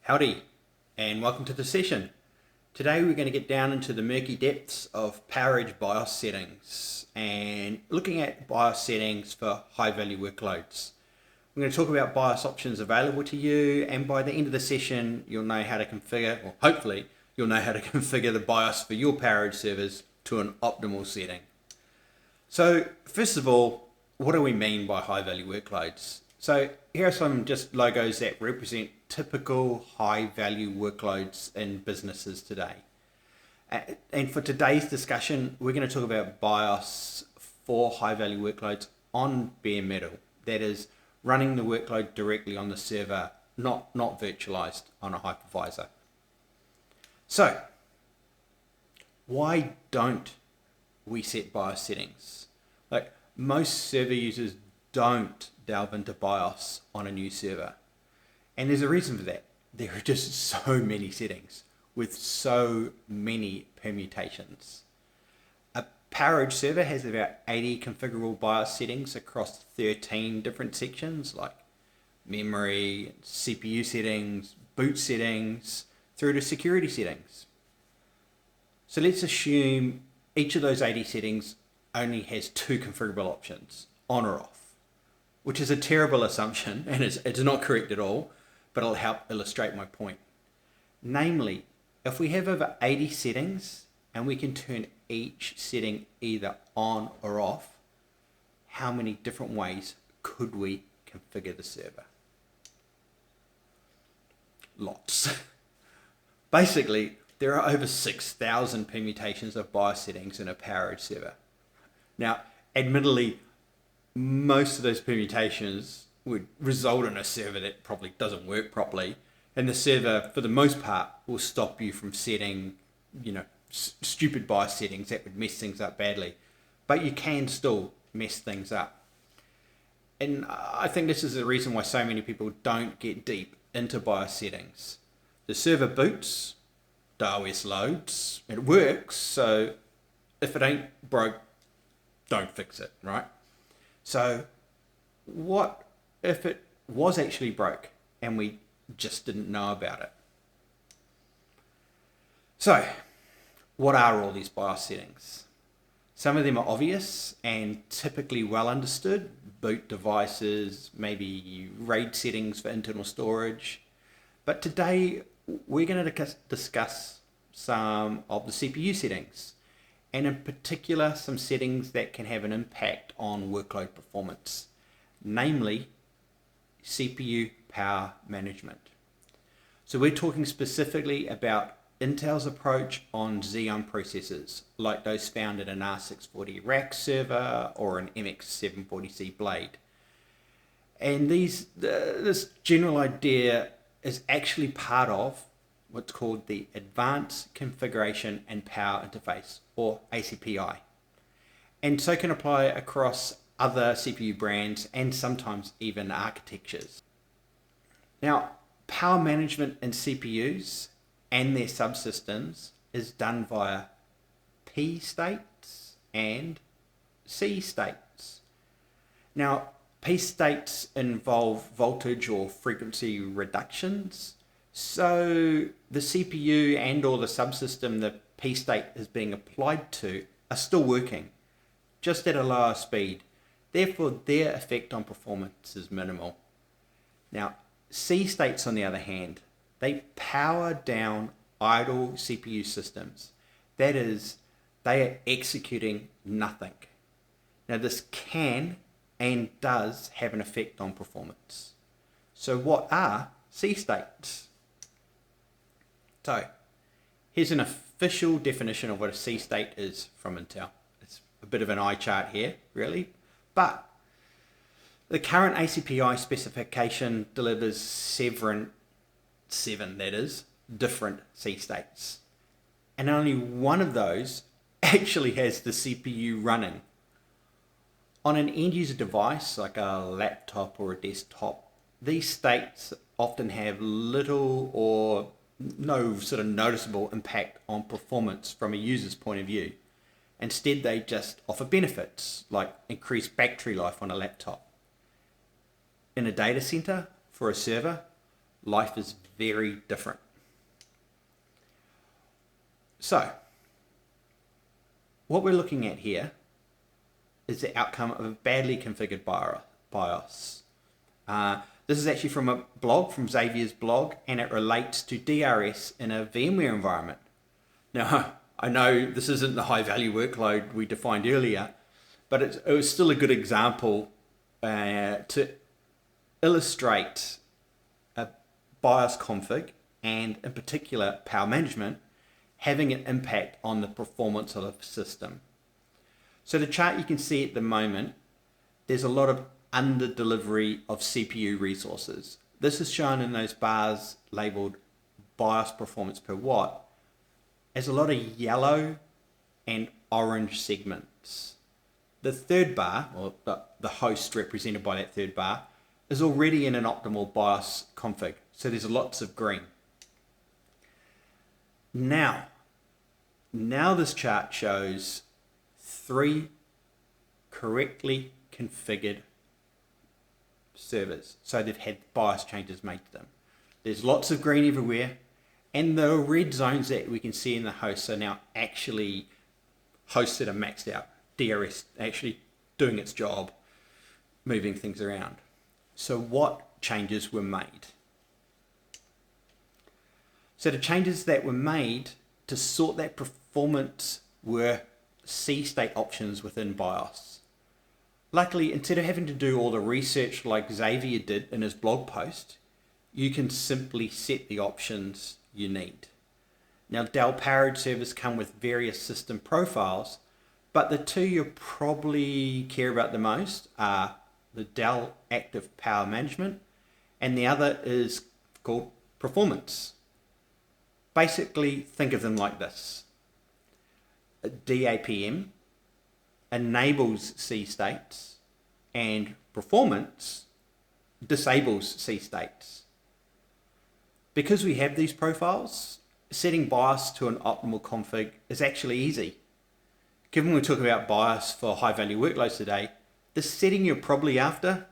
Howdy, and welcome to the session. Today we're going to get down into the murky depths of PowerEdge BIOS settings and looking at BIOS settings for high value workloads. We're going to talk about BIOS options available to you, and by the end of the session you'll know how to configure, or hopefully you'll know how to configure the BIOS for your PowerEdge servers to an optimal setting. So first of all, what do we mean by high value workloads? So here are some just logos that represent typical high value workloads in businesses today. And for today's discussion, we're going to talk about BIOS for high value workloads on bare metal. That is, running the workload directly on the server, not virtualized on a hypervisor. So why don't we set BIOS settings? Like, most server users don't delve into BIOS on a new server. And there's a reason for that. There are just so many settings with so many permutations. A PowerEdge server has about 80 configurable BIOS settings across 13 different sections like memory, CPU settings, boot settings, through to security settings. So let's assume each of those 80 settings only has two configurable options, on or off, which is a terrible assumption, and it's not correct at all, but it'll help illustrate my point. Namely, if we have over 80 settings and we can turn each setting either on or off, how many different ways could we configure the server? Lots. Basically, there are over 6,000 permutations of BIOS settings in a PowerEdge server. Now, admittedly, most of those permutations would result in a server that probably doesn't work properly, and the server, for the most part, will stop you from setting, stupid BIOS settings that would mess things up badly. But you can still mess things up. And I think this is the reason why so many people don't get deep into BIOS settings. The server boots, the OS loads, it works, so if it ain't broke, don't fix it, right? So what if it was actually broke and we just didn't know about it? So what are all these BIOS settings? Some of them are obvious and typically well understood: boot devices, maybe RAID settings for internal storage. But today we're going to discuss some of the CPU settings, and in particular some settings that can have an impact on workload performance, namely CPU power management. So we're talking specifically about Intel's approach on Xeon processors, like those found in an R640 rack server or an MX740C blade. And this general idea is actually part of what's called the Advanced Configuration and Power Interface, or ACPI, and so can apply across other CPU brands and sometimes even architectures. Now, power management in CPUs and their subsystems is done via P states and C states. Now, P states involve voltage or frequency reductions, so the CPU and or the subsystem the P state is being applied to are still working, just at a lower speed. Therefore, their effect on performance is minimal. Now, C states, on the other hand, they power down idle CPU systems. That is, they are executing nothing. Now, this can and does have an effect on performance. So what are C states? So here's an official definition of what a C state is from Intel. It's a bit of an eye chart here, really, but the current ACPI specification delivers seven different C states, and only one of those actually has the CPU running. On an end user device like a laptop or a desktop, these states often have little or no sort of noticeable impact on performance from a user's point of view. Instead, they just offer benefits like increased battery life on a laptop. In a data center for a server, life is very different. So, what we're looking at here is the outcome of a badly configured BIOS. This is actually from a blog, from Xavier's blog, and it relates to DRS in a VMware environment. Now, I know this isn't the high value workload we defined earlier, but it was still a good example to illustrate a BIOS config, and in particular power management, having an impact on the performance of the system. So the chart you can see at the moment, there's a lot of under delivery of CPU resources. This is shown in those bars labeled BIOS performance per watt as a lot of yellow and orange segments. The third bar, or the host represented by that third bar, is already in an optimal BIOS config, so there's lots of green. Now this chart shows 3 correctly configured servers. So they've had BIOS changes made to them. There's lots of green everywhere, and the red zones that we can see in the hosts are now actually hosts that are maxed out. DRS actually doing its job, moving things around. So what changes were made? So the changes that were made to sort that performance were C-state options within BIOS. Luckily, instead of having to do all the research like Xavier did in his blog post, you can simply set the options you need. Now, Dell PowerEdge servers come with various system profiles, but the two you probably care about the most are the Dell Active Power Management, and the other is called Performance. Basically, think of them like this. DAPM enables C states, and Performance disables C states. Because we have these profiles, setting BIOS to an optimal config is actually easy. Given we're talking about BIOS for high value workloads today, the setting you're probably after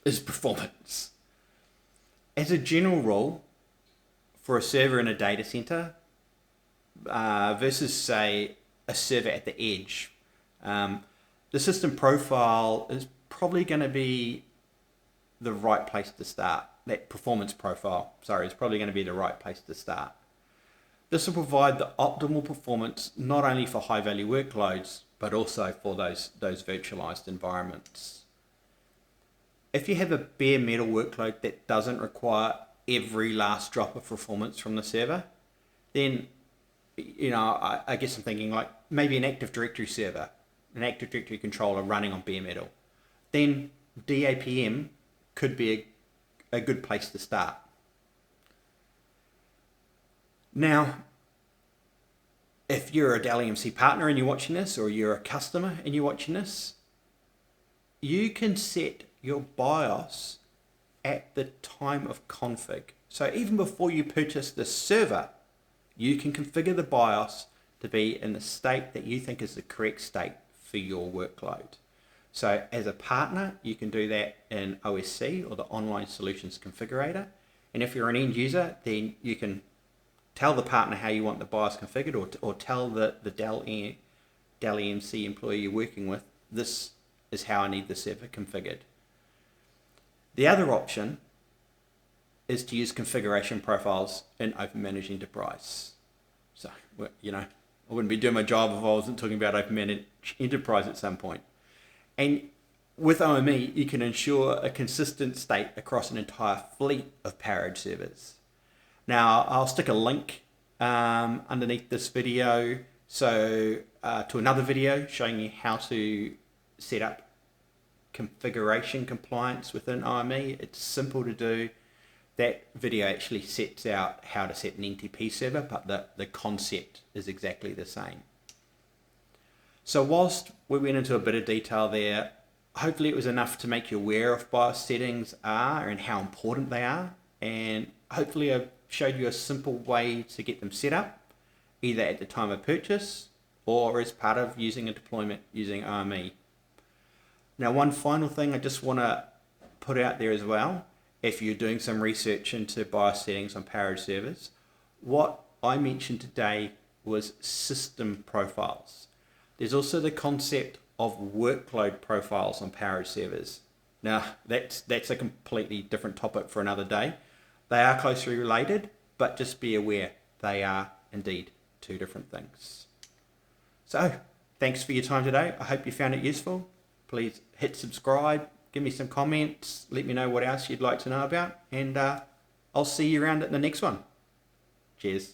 is Performance. As a general rule, for a server in a data center versus, say, a server at the edge, the system profile is probably going to be the right place to start. That performance profile, is probably going to be the right place to start. This will provide the optimal performance not only for high value workloads, but also for those virtualized environments. If you have a bare metal workload that doesn't require every last drop of performance from the server, then I guess I'm thinking like maybe an Active Directory server, an Active Directory controller running on bare metal, then DAPM could be a good place to start. Now, if you're a Dell EMC partner and you're watching this, or you're a customer and you're watching this, you can set your BIOS at the time of config. So even before you purchase the server, you can configure the BIOS to be in the state that you think is the correct state for your workload. So as a partner, you can do that in OSC, or the Online Solutions Configurator. And if you're an end user, then you can tell the partner how you want the BIOS configured, or tell the Dell EMC employee you're working with, this is how I need the server configured. The other option is to use configuration profiles in OpenManage Enterprise. So, I wouldn't be doing my job if I wasn't talking about OpenManage Enterprise at some point. And with OME, you can ensure a consistent state across an entire fleet of PowerEdge servers. Now, I'll stick a link underneath this video to another video showing you how to set up configuration compliance within OME. It's simple to do. That video actually sets out how to set an NTP server, but the concept is exactly the same. So whilst we went into a bit of detail there, hopefully it was enough to make you aware of BIOS settings are and how important they are, and hopefully I've showed you a simple way to get them set up, either at the time of purchase or as part of using a deployment using OME. Now, one final thing I just want to put out there as well if you're doing some research into BIOS settings on Power servers. What I mentioned today was system profiles. There's also the concept of workload profiles on Power servers. Now, that's a completely different topic for another day. They are closely related, but just be aware they are indeed two different things. So, thanks for your time today. I hope you found it useful. Please hit subscribe, give me some comments, let me know what else you'd like to know about, and I'll see you around at the next one. Cheers.